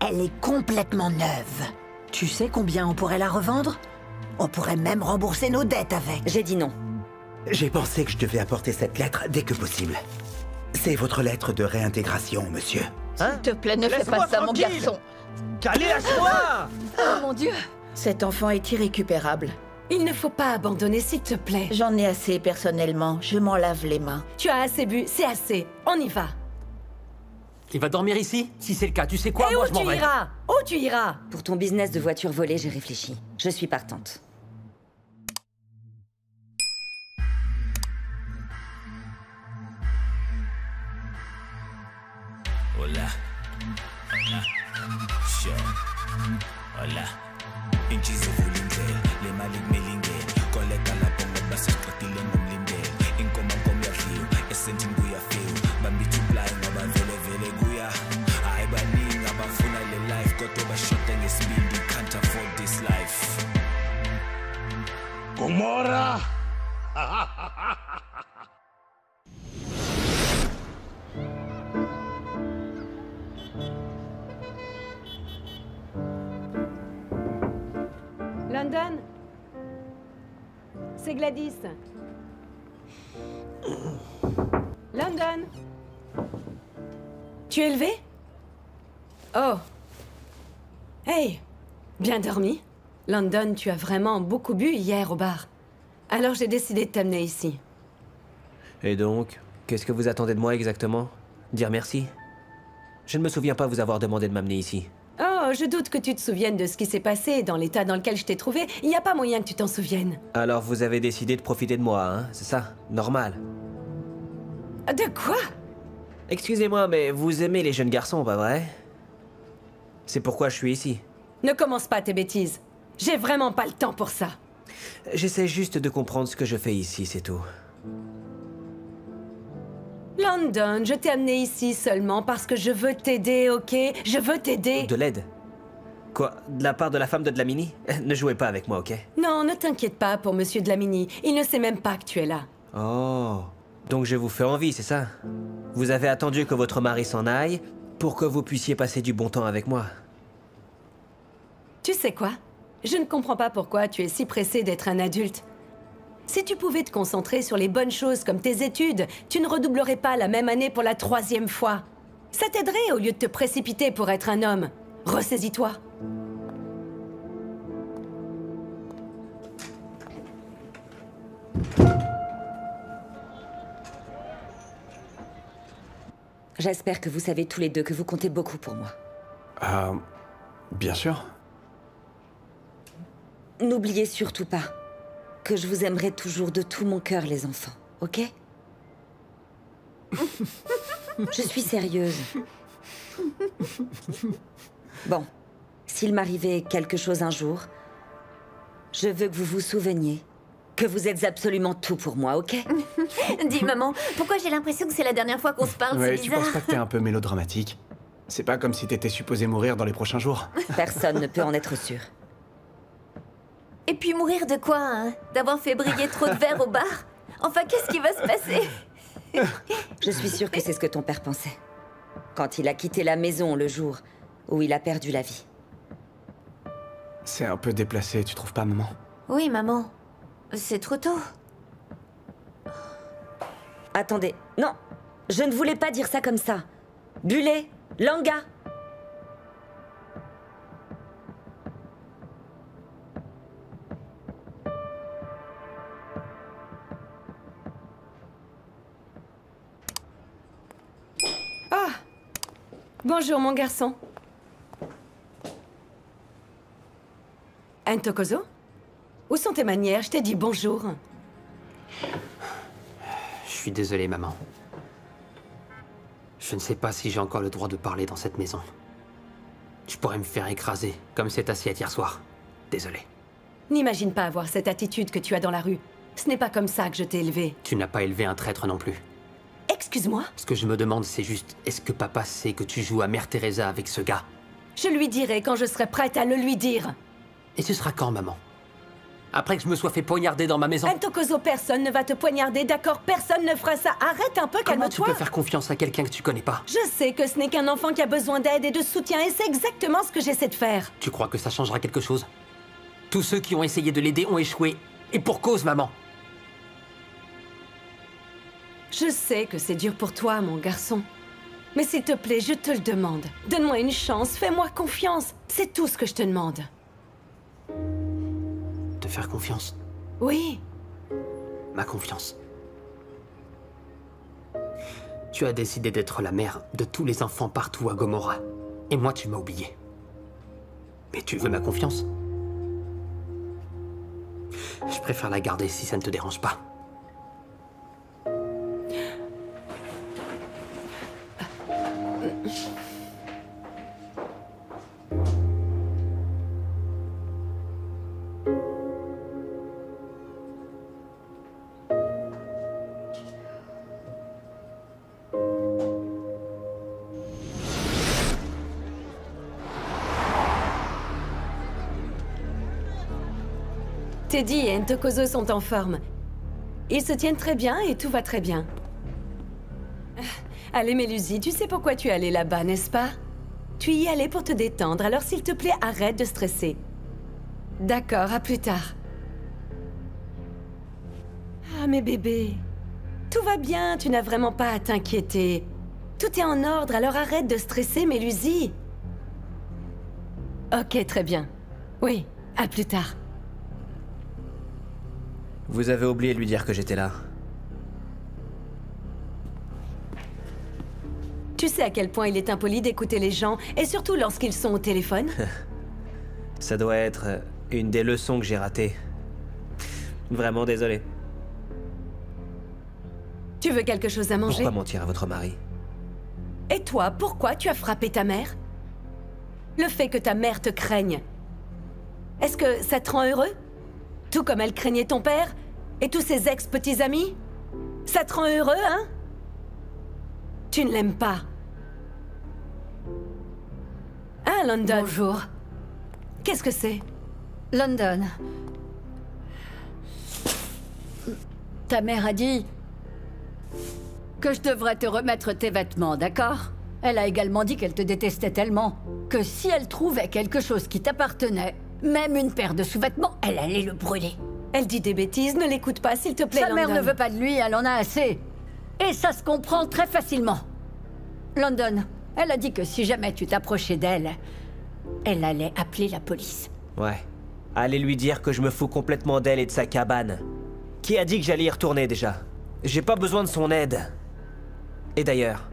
Elle est complètement neuve. Tu sais combien on pourrait la revendre? On pourrait même rembourser nos dettes avec. J'ai dit non. J'ai pensé que je devais apporter cette lettre dès que possible. C'est votre lettre de réintégration, monsieur. S'il te plaît, ne fais pas ça, mon garçon. Allez, lâche-moi! Oh mon Dieu. Cet enfant est irrécupérable. Il ne faut pas abandonner, s'il te plaît. J'en ai assez personnellement, je m'en lave les mains. Tu as assez bu, c'est assez. On y va. Il va dormir ici? Si c'est le cas, tu sais quoi? Et Moi, où je m'en tu vais. iras? Où tu iras? Pour ton business de voiture volée, j'ai réfléchi. Je suis partante. Hola. Sure. Hola. Inchizi vulindlela, le mali kumilingela. Koleka lapho ngoba sesiqedile ngomlindela. Inkomo yadliwa, esentini kuyafiwa. Bambithi uplayi ngoba vele kuya. Hayi baningi abafuna le life kodwa bashoda ngesibindi. Can't afford this life. Gomorra! London? C'est Gladys. London? Tu es levé? Oh. Hey, bien dormi? London, tu as vraiment beaucoup bu hier au bar. Alors j'ai décidé de t'amener ici. Et donc, qu'est-ce que vous attendez de moi exactement? Dire merci? Je ne me souviens pas vous avoir demandé de m'amener ici. Oh, je doute que tu te souviennes de ce qui s'est passé dans l'état dans lequel je t'ai trouvé. Il n'y a pas moyen que tu t'en souviennes. Alors vous avez décidé de profiter de moi, hein? C'est ça? Normal. De quoi? Excusez-moi, mais vous aimez les jeunes garçons, pas vrai? C'est pourquoi je suis ici. Ne commence pas tes bêtises. J'ai vraiment pas le temps pour ça. J'essaie juste de comprendre ce que je fais ici, c'est tout. London, je t'ai amené ici seulement parce que je veux t'aider, ok? Je veux t'aider. De l'aide? Quoi? De la part de la femme de Dlamini? Ne jouez pas avec moi, ok? Non, ne t'inquiète pas pour Monsieur Dlamini. Il ne sait même pas que tu es là. Oh, donc je vous fais envie, c'est ça? Vous avez attendu que votre mari s'en aille pour que vous puissiez passer du bon temps avec moi. Tu sais quoi? Je ne comprends pas pourquoi tu es si pressé d'être un adulte. Si tu pouvais te concentrer sur les bonnes choses comme tes études, tu ne redoublerais pas la même année pour la 3e fois. Ça t'aiderait au lieu de te précipiter pour être un homme. Ressaisis-toi. J'espère que vous savez tous les deux que vous comptez beaucoup pour moi. Bien sûr. N'oubliez surtout pas que je vous aimerai toujours de tout mon cœur, les enfants, ok? Je suis sérieuse. Bon, s'il m'arrivait quelque chose un jour, je veux que vous vous souveniez que vous êtes absolument tout pour moi, ok? Dis, maman, pourquoi j'ai l'impression que c'est la dernière fois qu'on se parle? Ouais, C'est tu bizarre. penses pas que t'es un peu mélodramatique? C'est pas comme si t'étais supposé mourir dans les prochains jours. Personne ne peut en être sûr. Et puis mourir de quoi, hein? D'avoir fait briller trop de verre au bar? Enfin, qu'est-ce qui va se passer? Je suis sûre que c'est ce que ton père pensait. Quand il a quitté la maison le jour où il a perdu la vie. C'est un peu déplacé, tu trouves pas, maman? Oui, maman. C'est trop tôt. Attendez, non, je ne voulais pas dire ça comme ça. Bullet, Langa. Ah! Bonjour, mon garçon. Ntokozo? Où sont tes manières? Je t'ai dit bonjour. Je suis désolé, maman. Je ne sais pas si j'ai encore le droit de parler dans cette maison. Je pourrais me faire écraser, comme cette assiette hier soir. Désolé. N'imagine pas avoir cette attitude que tu as dans la rue. Ce n'est pas comme ça que je t'ai élevé. Tu n'as pas élevé un traître non plus. Excuse-moi? Ce que je me demande, c'est juste, est-ce que papa sait que tu joues à Mère Teresa avec ce gars? Je lui dirai quand je serai prête à le lui dire. Et ce sera quand, maman? Après que je me sois fait poignarder dans ma maison. Ntokozo, personne ne va te poignarder, d'accord? Personne ne fera ça. Arrête un peu, Comment tu calme-toi. peux faire confiance à quelqu'un que tu connais pas? Je sais que ce n'est qu'un enfant qui a besoin d'aide et de soutien, et c'est exactement ce que j'essaie de faire. Tu crois que ça changera quelque chose? Tous ceux qui ont essayé de l'aider ont échoué. Et pour cause, maman. Je sais que c'est dur pour toi, mon garçon. Mais s'il te plaît, je te le demande. Donne-moi une chance, fais-moi confiance. C'est tout ce que je te demande. Te faire confiance. Oui. Ma confiance. Tu as décidé d'être la mère de tous les enfants partout à Gomorrah. Et moi, tu m'as oublié. Mais tu veux ma confiance? Je préfère la garder si ça ne te dérange pas. Teddy et Ntokozo sont en forme. Ils se tiennent très bien et tout va très bien. Allez, Mélusie, tu sais pourquoi tu es allée là-bas, n'est-ce pas? Tu y es allée pour te détendre, alors s'il te plaît, arrête de stresser. D'accord, à plus tard. Ah, mes bébés. Tout va bien, tu n'as vraiment pas à t'inquiéter. Tout est en ordre, alors arrête de stresser, Mélusie. Ok, très bien. Oui, à plus tard. Vous avez oublié de lui dire que j'étais là. Tu sais à quel point il est impoli d'écouter les gens, et surtout lorsqu'ils sont au téléphone? Ça doit être une des leçons que j'ai ratées. Vraiment désolé. Tu veux quelque chose à manger? Pourquoi mentir à votre mari? Et toi, pourquoi tu as frappé ta mère? Le fait que ta mère te craigne, est-ce que ça te rend heureux? Tout comme elle craignait ton père et tous ses ex-petits amis? Ça te rend heureux, hein? Tu ne l'aimes pas. Ah, London. Bonjour. Qu'est-ce que c'est? London. Ta mère a dit que je devrais te remettre tes vêtements, d'accord? Elle a également dit qu'elle te détestait tellement que si elle trouvait quelque chose qui t'appartenait, même une paire de sous-vêtements, elle allait le brûler. Elle dit des bêtises, ne l'écoute pas, s'il te plaît, Sa London. mère ne veut pas de lui, elle en a assez. Et ça se comprend très facilement. London, elle a dit que si jamais tu t'approchais d'elle, elle allait appeler la police. Ouais. Allez lui dire que je me fous complètement d'elle et de sa cabane. Qui a dit que j'allais y retourner déjà? J'ai pas besoin de son aide. Et d'ailleurs,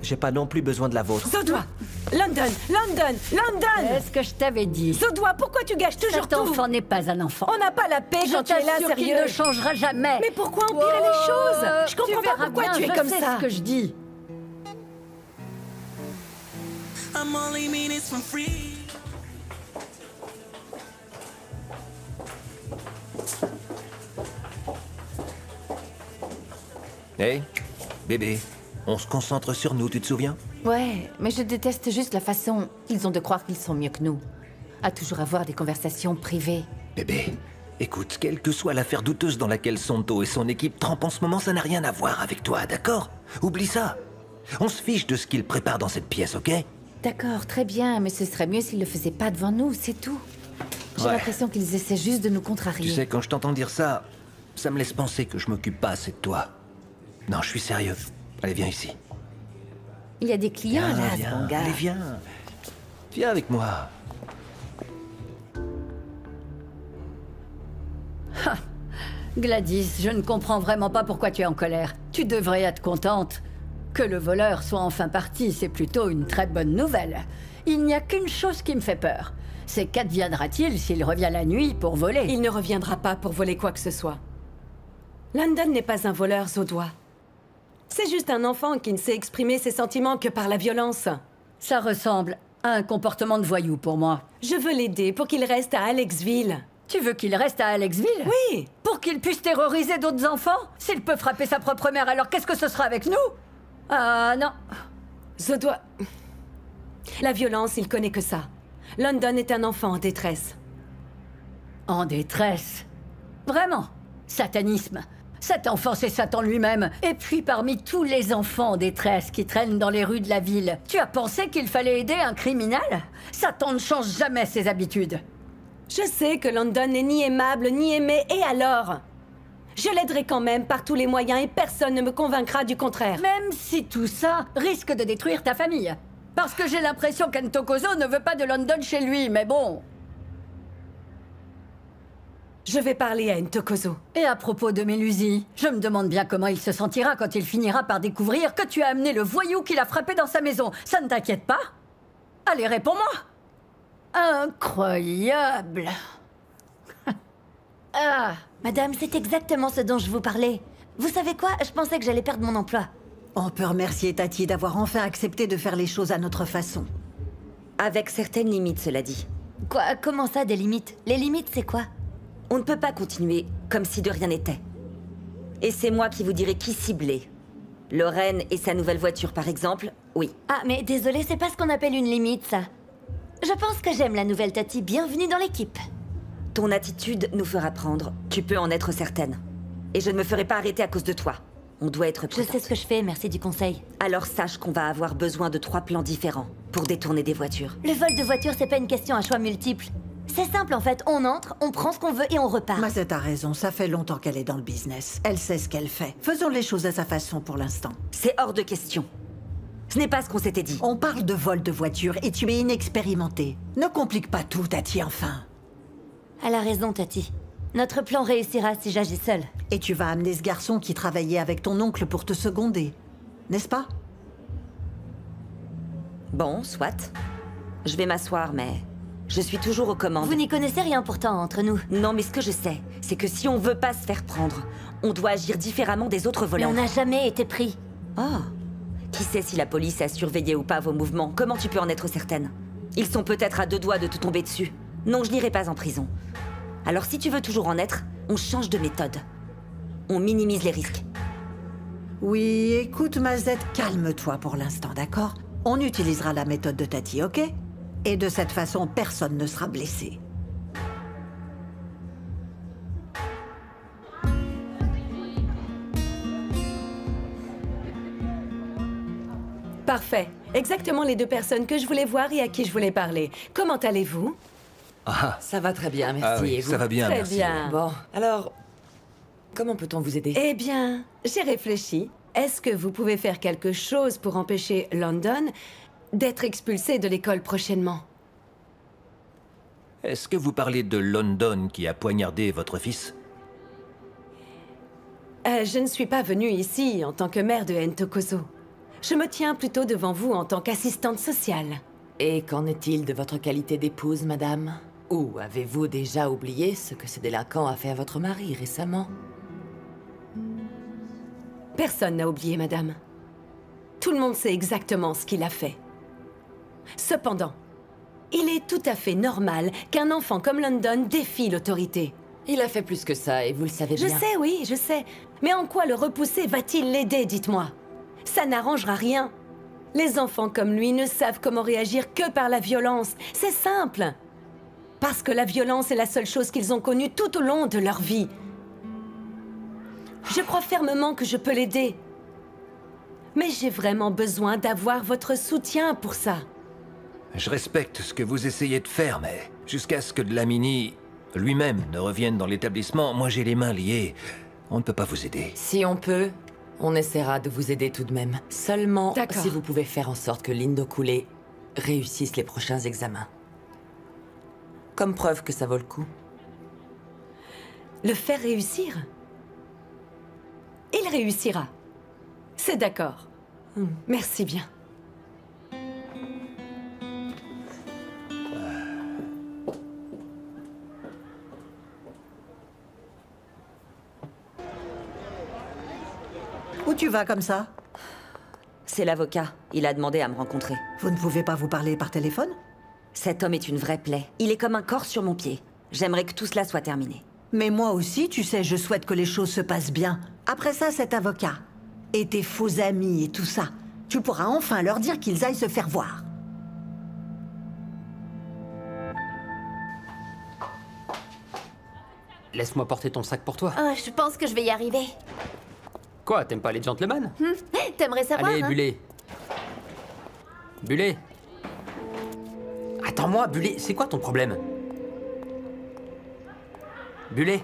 j'ai pas non plus besoin de la vôtre. Zodois! London! London! London! Est-ce que je t'avais dit? Zodois, pourquoi tu gâches toujours Cet tout? enfant n'est pas un enfant. On n'a pas la paix quand tu es là, t'assure qu'il sérieux. ne changera jamais. Mais pourquoi empirer les choses? Je comprends tu pas verras pourquoi bien, tu es je comme sais ça. ce que je dis. I'm only mean it's for free. Hey, bébé, on se concentre sur nous, tu te souviens? Ouais, mais je déteste juste la façon qu'ils ont de croire qu'ils sont mieux que nous. À toujours avoir des conversations privées. Bébé, écoute, quelle que soit l'affaire douteuse dans laquelle Santo et son équipe trempent en ce moment, ça n'a rien à voir avec toi, d'accord? Oublie ça. On se fiche de ce qu'ils préparent dans cette pièce, ok? D'accord, très bien, mais ce serait mieux s'ils le faisaient pas devant nous, c'est tout. J'ai Ouais. l'impression qu'ils essaient juste de nous contrarier. Tu sais, quand je t'entends dire ça, ça me laisse penser que je m'occupe pas assez de toi. Non, je suis sérieux. Allez, viens ici. Il y a des clients Viens, là, viens, mon gars. allez, viens. Viens avec moi. Gladys, je ne comprends vraiment pas pourquoi tu es en colère. Tu devrais être contente. Que le voleur soit enfin parti, c'est plutôt une très bonne nouvelle. Il n'y a qu'une chose qui me fait peur. C'est qu'adviendra-t-il s'il revient la nuit pour voler? Il ne reviendra pas pour voler quoi que ce soit. London n'est pas un voleur, Zodois. C'est juste un enfant qui ne sait exprimer ses sentiments que par la violence. Ça ressemble à un comportement de voyou pour moi. Je veux l'aider pour qu'il reste à Alexville. Tu veux qu'il reste à Alexville? Oui! Pour qu'il puisse terroriser d'autres enfants? S'il peut frapper sa propre mère, alors qu'est-ce que ce sera avec nous? Ah non. Zodois... La violence, il connaît que ça. London est un enfant en détresse. En détresse. Vraiment. Satanisme. Cet enfant, c'est Satan lui-même. Et puis, parmi tous les enfants en détresse qui traînent dans les rues de la ville, tu as pensé qu'il fallait aider un criminel? Satan ne change jamais ses habitudes. Je sais que London n'est ni aimable ni aimé, et alors? Je l'aiderai quand même par tous les moyens et personne ne me convaincra du contraire. Même si tout ça risque de détruire ta famille. Parce que j'ai l'impression qu'Entokozo ne veut pas de London chez lui, mais bon... Je vais parler à Ntokozo. Et à propos de Mélusi, je me demande bien comment il se sentira quand il finira par découvrir que tu as amené le voyou qui l'a frappé dans sa maison. Ça ne t'inquiète pas? Allez, réponds-moi. Incroyable. Ah, madame, c'est exactement ce dont je vous parlais. Vous savez quoi? Je pensais que j'allais perdre mon emploi. On peut remercier Tati d'avoir enfin accepté de faire les choses à notre façon. Avec certaines limites, cela dit. Quoi? Comment ça, des limites? Les limites, c'est quoi? On ne peut pas continuer comme si de rien n'était. Et c'est moi qui vous dirai qui cibler. Lorraine et sa nouvelle voiture, par exemple, oui. Ah, mais désolé, c'est pas ce qu'on appelle une limite, ça. Je pense que j'aime la nouvelle Tati. Bienvenue dans l'équipe. Ton attitude nous fera prendre. Tu peux en être certaine. Et je ne me ferai pas arrêter à cause de toi. On doit être prudente. Je sais ce que je fais, merci du conseil. Alors sache qu'on va avoir besoin de 3 plans différents pour détourner des voitures. Le vol de voiture, c'est pas une question à choix multiples. C'est simple en fait, on entre, on prend ce qu'on veut et on repart. Mazette a raison, ça fait longtemps qu'elle est dans le business. Elle sait ce qu'elle fait. Faisons les choses à sa façon pour l'instant. C'est hors de question. Ce n'est pas ce qu'on s'était dit. On parle de vol de voiture et tu es inexpérimentée. Ne complique pas tout, Tati, enfin. Elle a raison, Tati. Notre plan réussira si j'agis seule. Et tu vas amener ce garçon qui travaillait avec ton oncle pour te seconder, n'est-ce pas? Bon, soit. Je vais m'asseoir, mais... je suis toujours aux commandes. Vous n'y connaissez rien pourtant, entre nous. Non, mais ce que je sais, c'est que si on veut pas se faire prendre, on doit agir différemment des autres voleurs. Mais on n'a jamais été pris. Oh. Qui sait si la police a surveillé ou pas vos mouvements? Comment tu peux en être certaine? Ils sont peut-être à 2 doigts de te tomber dessus. Non, je n'irai pas en prison. Alors si tu veux toujours en être, on change de méthode. On minimise les risques. Oui, écoute, Mazette, calme-toi pour l'instant, d'accord? On utilisera la méthode de Tati, ok? Et de cette façon, personne ne sera blessé. Parfait. Exactement les 2 personnes que je voulais voir et à qui je voulais parler. Comment allez-vous? Ah, ça va très bien, merci. Ah oui, Et vous? ça va bien, Très merci. bien. Bon, alors, comment peut-on vous aider? Eh bien, j'ai réfléchi. Est-ce que vous pouvez faire quelque chose pour empêcher London d'être expulsé de l'école prochainement? Est-ce que vous parlez de London qui a poignardé votre fils? Je ne suis pas venue ici en tant que mère de Ntokozo. Je me tiens plutôt devant vous en tant qu'assistante sociale. Et qu'en est-il de votre qualité d'épouse, madame? Ou avez-vous déjà oublié ce que ce délinquant a fait à votre mari récemment? Personne n'a oublié, madame. Tout le monde sait exactement ce qu'il a fait. Cependant, il est tout à fait normal qu'un enfant comme London défie l'autorité. Il a fait plus que ça, et vous le savez bien. Je sais, oui, je sais. Mais en quoi le repousser va-t-il l'aider, dites-moi? Ça n'arrangera rien. Les enfants comme lui ne savent comment réagir que par la violence. C'est simple. Parce que la violence est la seule chose qu'ils ont connue tout au long de leur vie. Je crois fermement que je peux l'aider. Mais j'ai vraiment besoin d'avoir votre soutien pour ça. Je respecte ce que vous essayez de faire, mais jusqu'à ce que Dlamini lui-même ne revienne dans l'établissement, moi j'ai les mains liées. On ne peut pas vous aider. Si on peut, on essaiera de vous aider tout de même. Seulement si vous pouvez faire en sorte que Lindo Coulé réussisse les prochains examens. Comme preuve que ça vaut le coup. Le faire réussir? Il réussira. C'est d'accord. Merci bien. Où tu vas comme ça? C'est l'avocat. Il a demandé à me rencontrer. Vous ne pouvez pas vous parler par téléphone? Cet homme est une vraie plaie. Il est comme un corps sur mon pied. J'aimerais que tout cela soit terminé. Mais moi aussi, tu sais, je souhaite que les choses se passent bien. Après ça, cet avocat. Et tes faux amis et tout ça. Tu pourras enfin leur dire qu'ils aillent se faire voir. laisse-moi porter ton sac pour toi. Oh, je pense que je vais y arriver. Quoi, t'aimes pas les gentlemen? T'aimerais savoir, Allez, hein? Bullet. Bullet. Attends-moi, Bullet, c'est quoi ton problème? Bullet.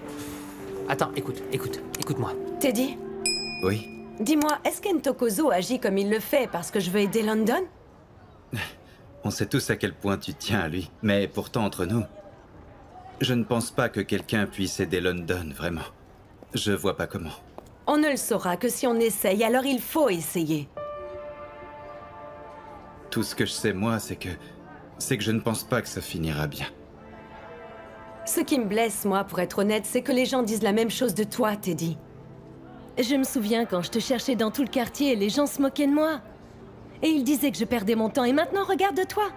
Attends, écoute-moi. Teddy, Oui. dis-moi, est-ce qu'Entokozo agit comme il le fait parce que je veux aider London? On sait tous à quel point tu tiens à lui. Mais pourtant, entre nous, je ne pense pas que quelqu'un puisse aider London, vraiment. Je vois pas comment. On ne le saura que si on essaye, alors il faut essayer. Tout ce que je sais, moi, c'est que je ne pense pas que ça finira bien. Ce qui me blesse, moi, pour être honnête, c'est que les gens disent la même chose de toi, Teddy. Je me souviens quand je te cherchais dans tout le quartier, les gens se moquaient de moi. Et ils disaient que je perdais mon temps, et maintenant, regarde-toi.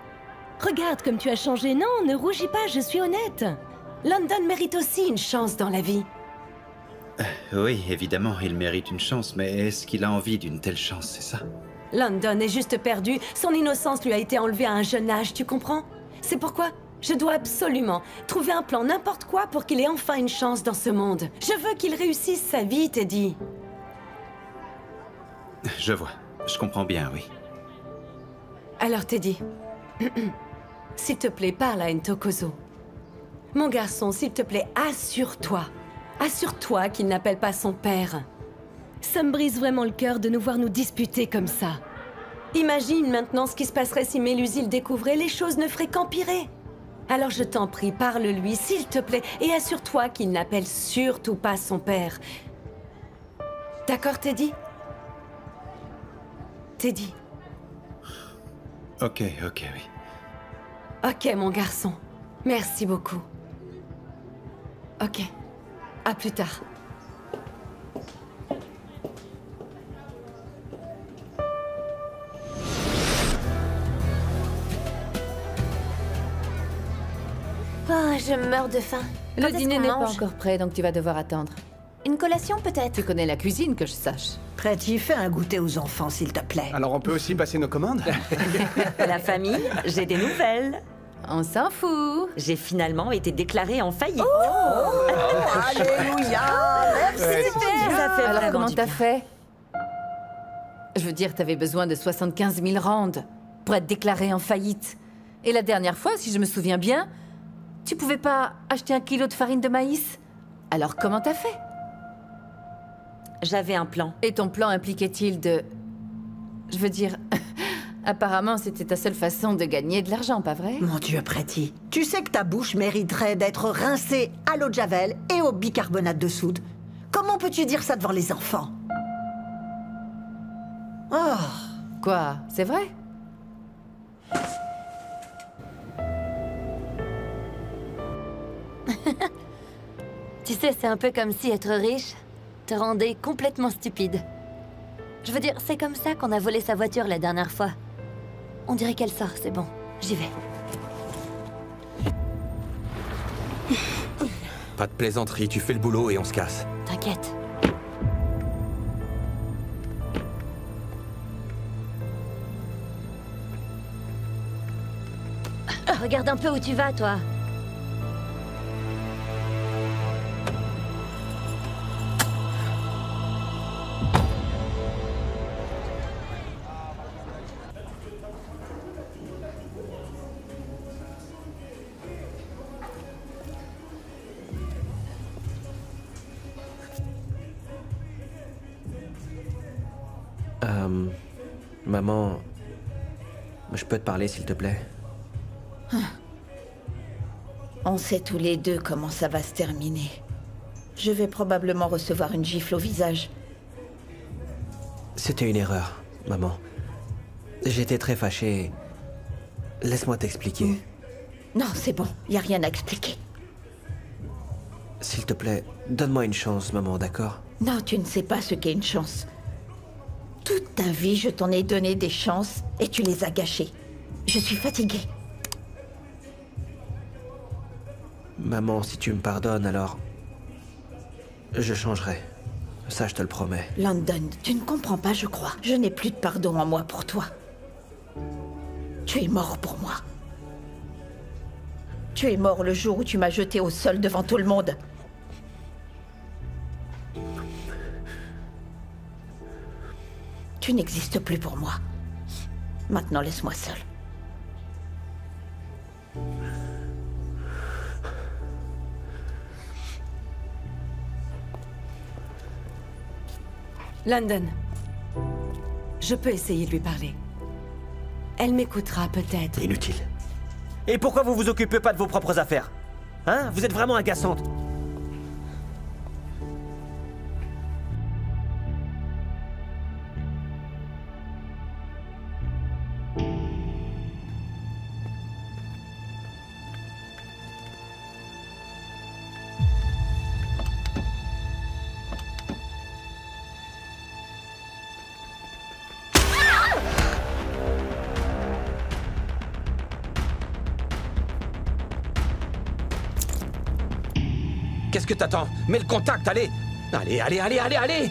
Regarde comme tu as changé. Non, ne rougis pas, je suis honnête. London mérite aussi une chance dans la vie. Oui, évidemment, il mérite une chance, mais est-ce qu'il a envie d'une telle chance, c'est ça? London est juste perdu. Son innocence lui a été enlevée à un jeune âge, tu comprends? C'est pourquoi je dois absolument trouver un plan, n'importe quoi, pour qu'il ait enfin une chance dans ce monde. Je veux qu'il réussisse sa vie, Teddy. Je vois. Je comprends bien, oui. Alors, Teddy, s'il te plaît, parle à Ntokozo. Mon garçon, s'il te plaît, assure-toi. Assure-toi qu'il n'appelle pas son père. Ça me brise vraiment le cœur de nous voir nous disputer comme ça. Imagine maintenant ce qui se passerait si Mélusine le découvrait, les choses ne feraient qu'empirer. Alors je t'en prie, parle-lui, s'il te plaît, et assure-toi qu'il n'appelle surtout pas son père. D'accord, Teddy? Teddy. Ok, oui. Ok, mon garçon. Merci beaucoup. Ok. À plus tard. Oh, je meurs de faim. Quand Le est-ce dîner qu'on n'est pas mange? encore prêt, donc tu vas devoir attendre. Une collation, peut-être? Tu connais la cuisine, que je sache. Pretty, fais un goûter aux enfants, s'il te plaît. Alors on peut aussi passer nos commandes? La famille, j'ai des nouvelles. On s'en fout. J'ai finalement été déclarée en faillite. Alléluia! Merci, Ça fait Alors vraiment comment du t'as bien. fait? Je veux dire, t'avais besoin de 75 000 rands pour être déclaré en faillite. Et la dernière fois, si je me souviens bien, tu pouvais pas acheter 1 kilo de farine de maïs. Alors comment t'as fait? J'avais un plan. Et ton plan impliquait-il de... Je veux dire... Apparemment, c'était ta seule façon de gagner de l'argent, pas vrai? Mon Dieu, Pretty, tu sais que ta bouche mériterait d'être rincée à l'eau de javel et au bicarbonate de soude. Comment peux-tu dire ça devant les enfants? Oh. Quoi? C'est vrai? Tu sais, c'est un peu comme si être riche te rendait complètement stupide. Je veux dire, c'est comme ça qu'on a volé sa voiture la dernière fois. On dirait qu'elle sort, c'est bon. J'y vais. Pas de plaisanterie, tu fais le boulot et on se casse. T'inquiète. Regarde un peu où tu vas, toi. Maman, je peux te parler s'il te plaît? On sait tous les deux comment ça va se terminer. Je vais probablement recevoir une gifle au visage. C'était une erreur, maman. J'étais très fâché. Laisse-moi t'expliquer. Non, c'est bon, y a rien à expliquer. S'il te plaît, donne-moi une chance, maman, d'accord? Non, tu ne sais pas ce qu'est une chance. Toute ta vie, je t'en ai donné des chances et tu les as gâchées. Je suis fatiguée. Maman, si tu me pardonnes, alors... je changerai. Ça, je te le promets. London, tu ne comprends pas, je crois. Je n'ai plus de pardon en moi pour toi. Tu es mort pour moi. Tu es mort le jour où tu m'as jeté au sol devant tout le monde. Tu n'existes plus pour moi. Maintenant, laisse-moi seule. London. Je peux essayer de lui parler. Elle m'écoutera peut-être. Inutile. Et pourquoi vous vous occupez pas de vos propres affaires? Hein? Vous êtes vraiment agaçante. Qu'est-ce que t'attends? Mets le contact, allez! Allez, allez, allez, allez, allez!